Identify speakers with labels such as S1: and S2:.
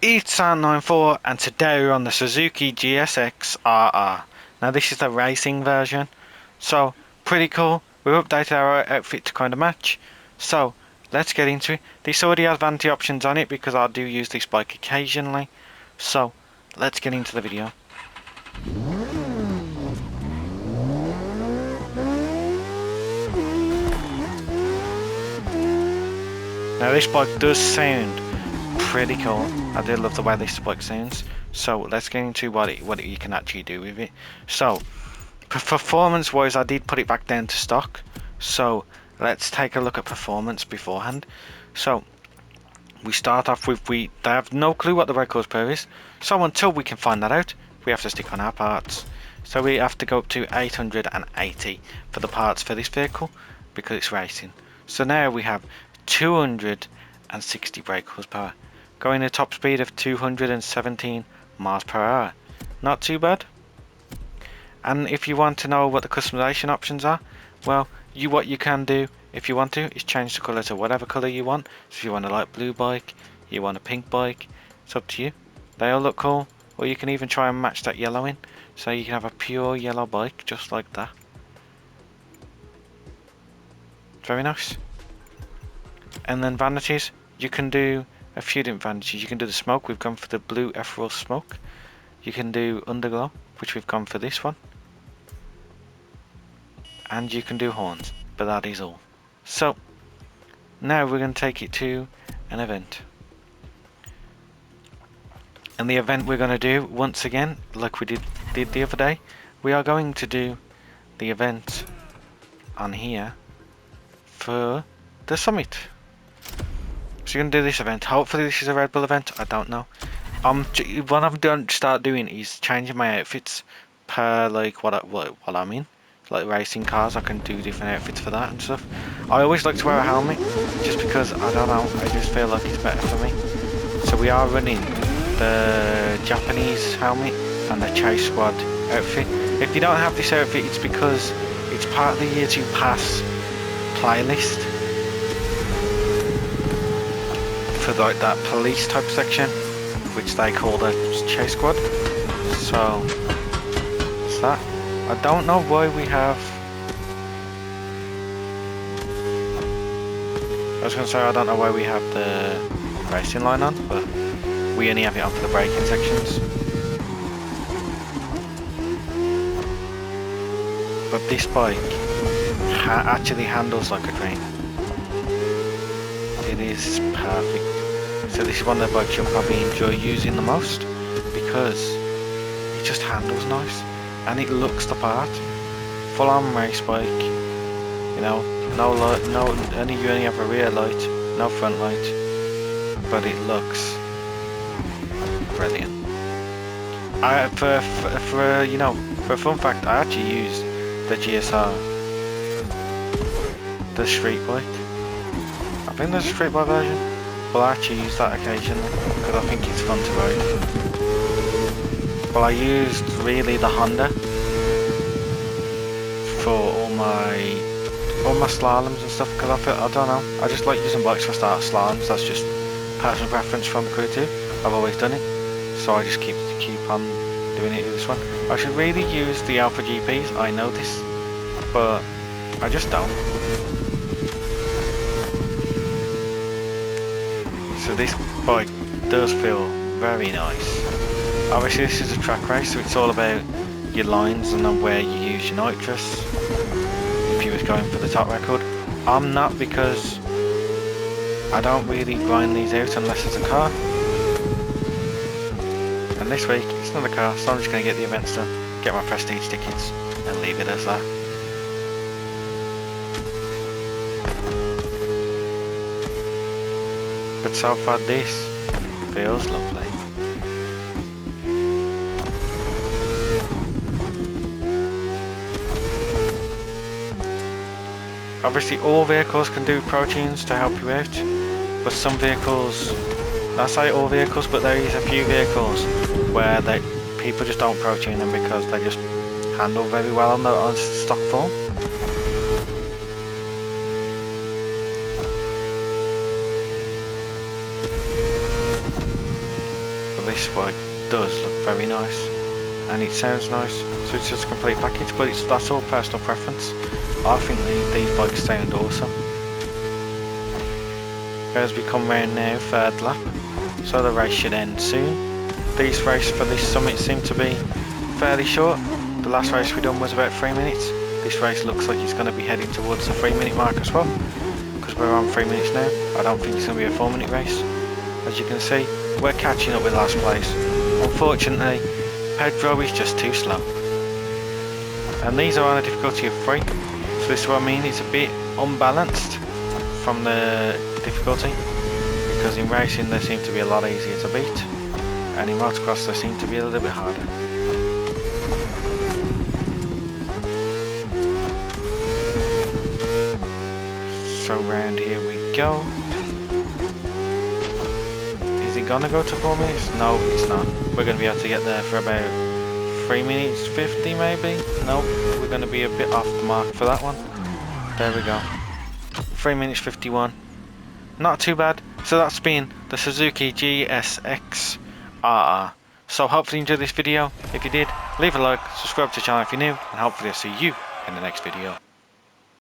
S1: It's R94 and today we're on the Suzuki GSX RR. Now this is the racing version, so pretty cool. We've updated our outfit to kind of match. So let's get into it. This already has vanity options on it because I do use this bike occasionally. So let's get into the video. Now this bike does sound pretty cool. I do love the way this bike sounds. So let's get into what you can actually do with it. So performance wise, I did put it back down to stock. So let's take a look at performance beforehand. So we start off with they have no clue what the road course per is. So until we can find that out, we have to stick on our parts. So we have to go up to 880 for the parts for this vehicle because it's racing. So now we have 260 brake horsepower, going a top speed of 217 miles per hour. Not too bad. And if you want to know what the customization options are, well, what you can do if you want to is change the colour to whatever colour you want. So if you want a light blue bike, you want a pink bike, it's up to you. They all look cool, or you can even try and match that yellow in. So you can have a pure yellow bike just like that. Very nice. And then vanities, you can do a few different vanities. You can do the smoke, we've gone for the blue ethereal smoke. You can do underglow, which we've gone for this one. And you can do horns, but that is all. So now we're going to take it to an event. And the event we're going to do, once again, like we did the other day, we are going to do the event on here for the summit. So you're going to do this event. Hopefully this is a Red Bull event, I don't know. What I'm going to start doing is changing my outfits per like what I'm in. Like racing cars, I can do different outfits for that and stuff. I always like to wear a helmet just because, I don't know, I just feel like it's better for me. So we are running the Japanese helmet and the Chase Squad outfit. If you don't have this outfit, it's because it's part of the Year 2 Pass playlist for like that police type section, which they call the Chase Squad. So it's that. I don't know why we have. I was going to say I don't know why we have the racing line on, but we only have it on for the braking sections. But this bike actually handles like a dream. It is perfect. So this is one of the bikes you'll probably enjoy using the most because it just handles nice. And it looks the part. Full on race bike. You know, no light, you only have a rear light, no front light. But it looks brilliant. For a fun fact, I actually used the GSR, the street bike. I think there's a street bike version, but I actually use that occasionally because I think it's fun to ride. Well, I used really the Honda for all my slaloms and stuff because I don't know, I just like using bikes for start slaloms. That's just personal preference from the crew too. I've always done it, so I just keep on doing it with this one. I should really use the Alpha GPs, I know this, but I just don't. So this bike does feel very nice. Obviously this is a track race, so it's all about your lines and then where you use your nitrous. If you was going for the top record, I'm not, because I don't really grind these out unless it's a car. And this week it's not a car, so I'm just going to get the events done, get my prestige tickets and leave it as that. But so far this feels lovely. Obviously all vehicles can do proteins to help you out, but some vehicles, I say all vehicles, but there is a few vehicles where people just don't protein them because they just handle very well on stock form. this bike does look very nice, and it sounds nice, so it's just a complete package, but that's all personal preference. I think these bikes sound awesome. As we come round now, third lap, so the race should end soon. These races for this summit seem to be fairly short. The last race we done was about 3 minutes. This race looks like it's going to be heading towards the 3-minute mark as well, because we're on 3 minutes now. I don't think it's going to be a 4-minute race. As you can see, we're catching up with last place. Unfortunately, Pedro is just too slow. And these are on a difficulty of 3, so this is what I mean, it's a bit unbalanced from the difficulty, because in racing they seem to be a lot easier to beat, and in motocross they seem to be a little bit harder. So round here we go. Is it gonna go to 4 minutes? No, it's not. We're gonna be able to get there for about 3 minutes 50 maybe? Nope, we're gonna be a bit off the mark for that one. There we go. 3 minutes 51. Not too bad. So that's been the Suzuki GSX RR. So hopefully you enjoyed this video. If you did, leave a like, subscribe to the channel if you're new, and hopefully I'll see you in the next video.